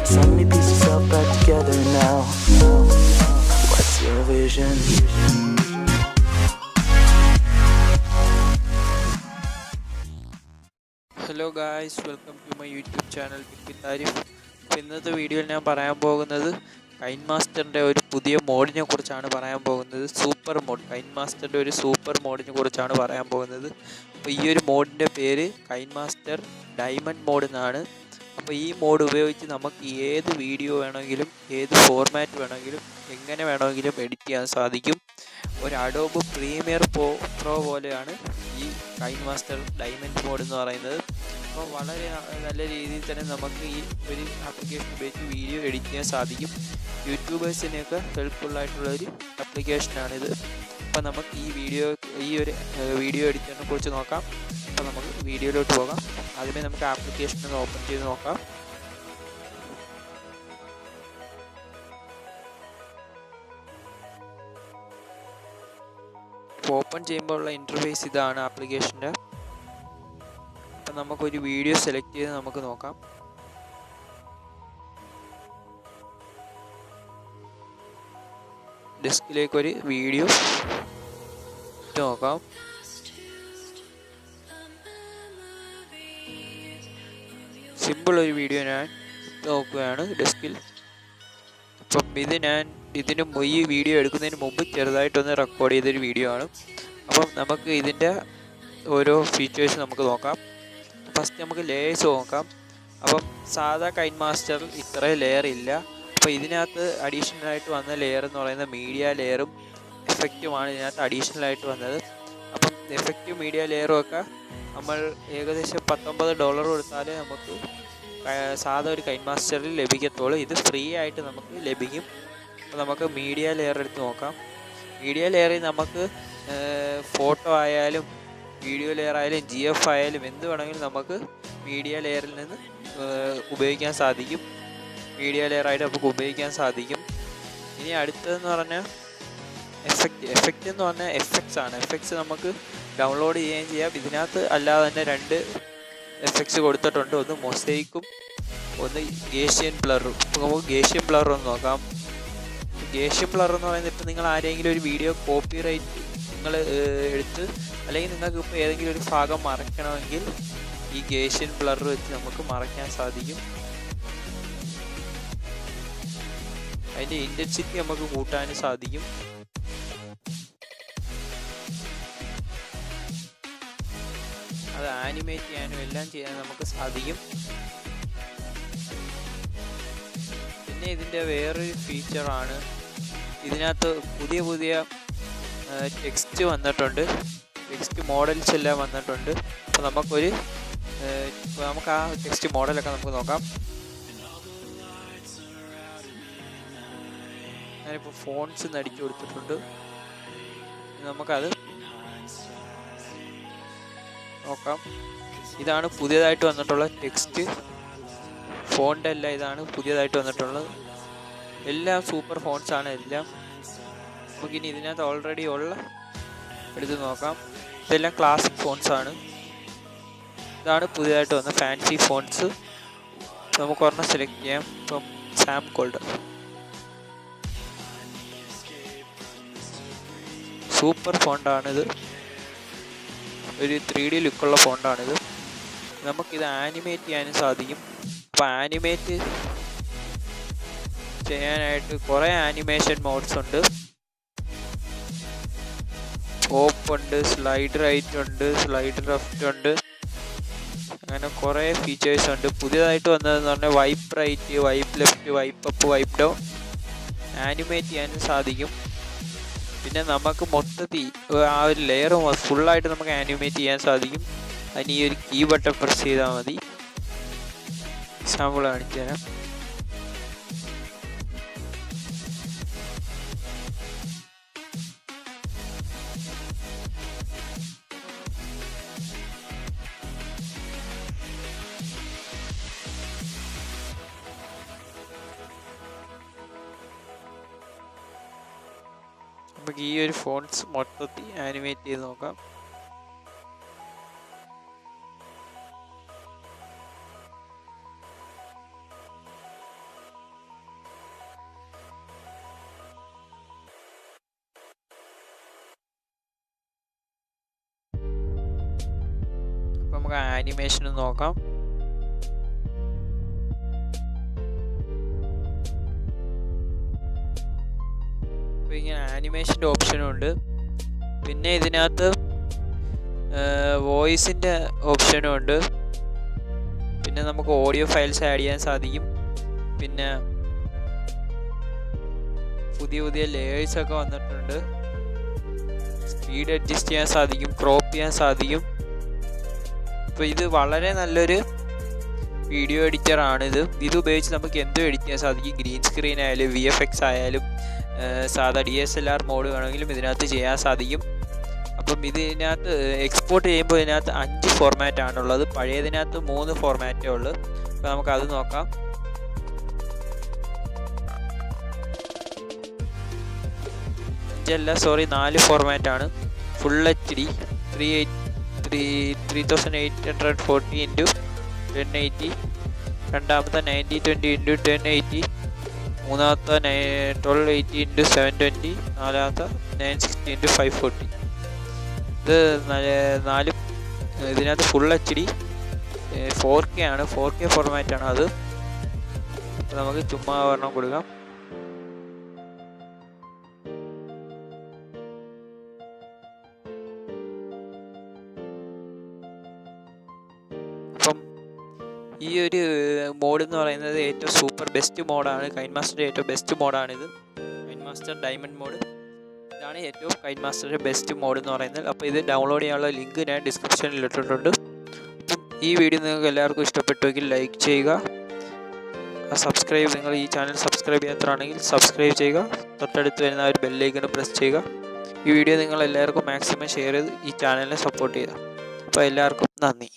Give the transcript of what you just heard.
so many pieces all back together now. What's your vision? Hello guys, welcome to my YouTube channel with Arif. ഇന്നത്തെ വീഡിയോയിൽ ഞാൻ പറയാൻ പോകുന്നത് കൈൻമാസ്റ്ററിൻ്റെ ഒരു പുതിയ മോഡിനെ കുറിച്ചാണ് പറയാൻ പോകുന്നത്. സൂപ്പർ മോഡ്, കൈൻമാസ്റ്ററിൻ്റെ ഒരു സൂപ്പർ മോഡിനെ കുറിച്ചാണ് പറയാൻ പോകുന്നത്. അപ്പോൾ ഈ ഒരു മോഡിൻ്റെ പേര് കൈൻമാസ്റ്റർ ഡയമണ്ട് മോഡ് എന്നാണ്. അപ്പോൾ ഈ മോഡ് ഉപയോഗിച്ച് നമുക്ക് ഏത് വീഡിയോ വേണമെങ്കിലും ഏത് ഫോർമാറ്റ് വേണമെങ്കിലും എങ്ങനെ വേണമെങ്കിലും എഡിറ്റ് ചെയ്യാൻ സാധിക്കും. ഒരു അഡോബ് പ്രീമിയർ പ്രോ പോലെയാണ് ഈ കൈൻമാസ്റ്റർ ഡയമണ്ട് മോഡ് എന്ന് പറയുന്നത്. അപ്പോൾ വളരെ നല്ല രീതിയിൽ തന്നെ നമുക്ക് ഈ ഒരു ആപ്ലിക്കേഷൻ ഉപയോഗിച്ച് വീഡിയോ എഡിറ്റ് ചെയ്യാൻ സാധിക്കും. യൂട്യൂബേഴ്സിനെയൊക്കെ ഹെൽപ്ഫുള്ളായിട്ടുള്ളൊരു ആപ്ലിക്കേഷനാണിത്. അപ്പോൾ നമുക്ക് ഈ ഒരു വീഡിയോ എഡിറ്ററിനെ കുറിച്ച് നോക്കാം. അപ്പോൾ നമുക്ക് വീഡിയോയിലോട്ട് പോകാം. ആദ്യമേ നമുക്ക് ആപ്ലിക്കേഷൻ ഒന്ന് ഓപ്പൺ ചെയ്ത് നോക്കാം. ഓപ്പൺ ചെയ്യുമ്പോൾ ഉള്ള ഇൻ്റർഫേസ് ഇതാണ് ആപ്ലിക്കേഷൻ്റെ. അപ്പം നമുക്കൊരു വീഡിയോ സെലക്ട് ചെയ്ത് നമുക്ക് നോക്കാം. ഡെസ്കിലേക്കൊരു വീഡിയോ നോക്കാം. സിമ്പിൾ ഒരു വീഡിയോ ഞാൻ നോക്കുകയാണ് ഡെസ്കിൽ. അപ്പം ഈ വീഡിയോ എടുക്കുന്നതിന് മുമ്പ് ചെറുതായിട്ടൊന്ന് റെക്കോർഡ് ചെയ്തൊരു വീഡിയോ ആണ്. അപ്പം നമുക്ക് ഇതിൻ്റെ ഓരോ ഫീച്ചേഴ്സ് നമുക്ക് നോക്കാം. ഫസ്റ്റ് നമുക്ക് ലേയേഴ്സ് നോക്കാം. അപ്പം സാധാ കൈൻമാസ്റ്ററിൽ ഇത്രയും ലെയർ ഇല്ല. അപ്പോൾ ഇതിനകത്ത് അഡീഷണലായിട്ട് വന്ന ലെയർ എന്ന് പറയുന്നത് മീഡിയ ലെയറും എഫക്റ്റുമാണ് ഇതിനകത്ത് അഡീഷണലായിട്ട് വന്നത്. അപ്പം എഫക്റ്റും മീഡിയ ലെയറും ഒക്കെ നമ്മൾ ഏകദേശം $19 കൊടുത്താലേ നമുക്ക് സാധാ ഒരു കൈൻമാസ്റ്ററിൽ ലഭിക്കത്തുള്ളൂ. ഇത് ഫ്രീ ആയിട്ട് നമുക്ക് ലഭിക്കും. അപ്പോൾ നമുക്ക് മീഡിയ ലെയർ എടുത്ത് നോക്കാം. മീഡിയ ലെയറിൽ നമുക്ക് ഫോട്ടോ ആയാലും വീഡിയോ ലെയർ ആയാലും GF ആയാലും എന്ത് വേണമെങ്കിലും നമുക്ക് മീഡിയ ലെയറിൽ നിന്ന് ഉപയോഗിക്കാൻ സാധിക്കും. മീഡിയ ലെയറായിട്ട് നമുക്ക് ഉപയോഗിക്കാൻ സാധിക്കും. ഇനി അടുത്തതെന്ന് പറഞ്ഞാൽ എഫക്റ്റ് എന്ന് പറഞ്ഞാൽ എഫക്ട്സ് ആണ്. എഫക്ട്സ് നമുക്ക് ഡൗൺലോഡ് ചെയ്യുകയും ചെയ്യാം. ഇതിനകത്ത് അല്ലാതെ തന്നെ 2 എഫക്ട്സ് കൊടുത്തിട്ടുണ്ട്. ഒന്ന് മൊസൈക്കും ഒന്ന് ഗേഷ്യൻ ബ്ലറും. ഇപ്പോൾ നമുക്ക് ഗേഷ്യൻ ബ്ലർ ഒന്ന് നോക്കാം. ഗേഷ്യൻ ബ്ലർ എന്ന് പറയുന്നത് ഇപ്പോൾ നിങ്ങൾ ആരെങ്കിലും ഒരു വീഡിയോ കോപ്പിറൈറ്റ് നിങ്ങൾ എടുത്ത് അല്ലെങ്കിൽ നിങ്ങൾക്ക് ഇപ്പോൾ ഏതെങ്കിലും ഒരു ഭാഗം മറയ്ക്കണമെങ്കിൽ ഈ ഗേഷ്യൻ ബ്ലർ വെച്ച് നമുക്ക് മറയ്ക്കാൻ സാധിക്കും. അതിൻ്റെ ഇൻറ്റൻസിറ്റി നമുക്ക് കൂട്ടാനും സാധിക്കും. അത് ആനിമേറ്റ് ചെയ്യാനും എല്ലാം ചെയ്യാനും നമുക്ക് സാധിക്കും. പിന്നെ ഇതിൻ്റെ വേറൊരു ഫീച്ചറാണ് ഇതിനകത്ത് പുതിയ ടെക്സ്റ്റ് വന്നിട്ടുണ്ട്. ടെക്സ്റ്റ് മോഡൽസ് എല്ലാം വന്നിട്ടുണ്ട്. അപ്പോൾ നമുക്ക് ആ ടെക്സ്റ്റ് മോഡലൊക്കെ നമുക്ക് നോക്കാം. ഞാനിപ്പോൾ ഫോൺസ് അടിച്ചു കൊടുത്തിട്ടുണ്ട്. നമുക്കത് നോക്കാം. ഇതാണ് പുതിയതായിട്ട് വന്നിട്ടുള്ള ടെക്സ്റ്റ് ഫോണ്ട്. എല്ലാം ഇതാണ് പുതിയതായിട്ട് വന്നിട്ടുള്ളത്. എല്ലാം സൂപ്പർ ഫോൺസ് ആണ് എല്ലാം. നമുക്കിനി ഇതിനകത്ത് ഓൾറെഡി ഉള്ള എടുത്ത് നോക്കാം. ഇതെല്ലാം ക്ലാസിക് ഫോൺസ് ആണ്. ഇതാണ് പുതിയതായിട്ട് വന്ന ഫാൻസി ഫോൺസ്. നമുക്ക് ഒരെണ്ണം സെലക്ട് ചെയ്യാം. ഇപ്പം സാം ഗോൾഡ് സൂപ്പർ ഫോണ്ടാണിത്. ഒരു 3D ലുക്കുള്ള ഫോണ്ടാണിത്. നമുക്കിത് ആനിമേറ്റ് ചെയ്യാനും സാധിക്കും. അപ്പോൾ ആനിമേറ്റ് ചെയ്യാനായിട്ട് കുറേ ആനിമേഷൻ മോഡ്സ് ഉണ്ട്. പോപ്പ് ഉണ്ട്, സ്ലൈഡ് റൈറ്റ് ഉണ്ട്, സ്ലൈഡ് ലെഫ്റ്റ് ഉണ്ട്, അങ്ങനെ കുറേ ഫീച്ചേഴ്സ് ഉണ്ട്. പുതിയതായിട്ട് വന്നതെന്ന് പറഞ്ഞാൽ wipe right, wipe left, wipe up, wipe down animate ചെയ്യാനും സാധിക്കും. പിന്നെ നമുക്ക് മൊത്തത്തിൽ ആ ഒരു ലെയർ ഫുള്ളായിട്ട് നമുക്ക് ആനിമേറ്റ് ചെയ്യാൻ സാധിക്കും. അതിന് ഈ ഒരു കീ ബട്ടൺ പ്രസ് ചെയ്താൽ മതി. എക്സാമ്പിൾ കാണിച്ചു തരാം. നമുക്ക് ഈ ഒരു ഫോൺസ് മൊത്തത്തിൽ ആനിമേറ്റ് ചെയ്ത് നോക്കാം. നമുക്ക് ആനിമേഷൻ നോക്കാം. അപ്പോൾ ഇങ്ങനെ ആനിമേഷൻ്റെ ഓപ്ഷനും ഉണ്ട്. പിന്നെ ഇതിനകത്ത് വോയിസിൻ്റെ ഓപ്ഷനും ഉണ്ട്. പിന്നെ നമുക്ക് ഓഡിയോ ഫയൽസ് ആഡ് ചെയ്യാൻ സാധിക്കും. പിന്നെ പുതിയ പുതിയ ലേയേഴ്സൊക്കെ വന്നിട്ടുണ്ട്. സ്പീഡ് അഡ്ജസ്റ്റ് ചെയ്യാൻ സാധിക്കും, ക്രോപ്പ് ചെയ്യാൻ സാധിക്കും. അപ്പോൾ ഇത് വളരെ നല്ലൊരു വീഡിയോ എഡിറ്ററാണിത്. ഇത് ഉപയോഗിച്ച് നമുക്ക് എന്തും എഡിറ്റ് ചെയ്യാൻ സാധിക്കും. ഗ്രീൻ സ്ക്രീൻ ആയാലും VFX ആയാലും സാധാ DSLR മോഡ് വേണമെങ്കിലും ഇതിനകത്ത് ചെയ്യാൻ സാധിക്കും. അപ്പം ഇതിനകത്ത് എക്സ്പോർട്ട് ചെയ്യുമ്പോൾ ഇതിനകത്ത് 5 ഫോർമാറ്റാണുള്ളത്. പഴയതിനകത്ത് 3 ഫോർമാറ്റേ ഉള്ളൂ. അപ്പോൾ നമുക്കത് നോക്കാം. അല്ല 4 ഫോർമാറ്റാണ്. ഫുൾ HD 3840x1080, രണ്ടാമത്തെ 9020x1080, മൂന്നാമത്തെ 1280x720, നാലാമത്തെ 960x540. ഇത് 4 ഇതിനകത്ത് ഫുൾ HD 4K ആണ്. 4K ഫോർമാറ്റാണ് അത്. നമുക്ക് ചുമ്മാ ഒരെണ്ണം കൊടുക്കാം. അപ്പം ഈ ഒരു മോഡ് എന്ന് പറയുന്നത് ഏറ്റവും സൂപ്പർ ബെസ്റ്റ് മോഡാണ്. കൈൻമാസ്റ്ററിൻ്റെ ഏറ്റവും ബെസ്റ്റ് മോഡാണിത്. കൈൻമാസ്റ്റർ ഡയമണ്ട് മോഡ് ഇതാണ് ഏറ്റവും കൈൻമാസ്റ്ററിൻ്റെ ബെസ്റ്റ് മോഡ് എന്ന് പറയുന്നത്. അപ്പോൾ ഇത് ഡൗൺലോഡ് ചെയ്യാനുള്ള ലിങ്ക് ഞാൻ ഡിസ്ക്രിപ്ഷനിൽ ഇട്ടിട്ടുണ്ട്. അപ്പം ഈ വീഡിയോ നിങ്ങൾക്ക് എല്ലാവർക്കും ഇഷ്ടപ്പെട്ടുവെങ്കിൽ ലൈക്ക് ചെയ്യുക. നിങ്ങൾ ഈ ചാനൽ സബ്സ്ക്രൈബ് ചെയ്യാത്തതാണെങ്കിൽ സബ്സ്ക്രൈബ് ചെയ്യുക. തൊട്ടടുത്ത് വരുന്ന ഒരു ബെല്ലൈക്കൺ പ്രസ് ചെയ്യുക. ഈ വീഡിയോ നിങ്ങൾ എല്ലാവർക്കും മാക്സിമം ഷെയർ ചെയ്ത് ഈ ചാനലിനെ സപ്പോർട്ട് ചെയ്യുക. അപ്പോൾ എല്ലാവർക്കും നന്ദി.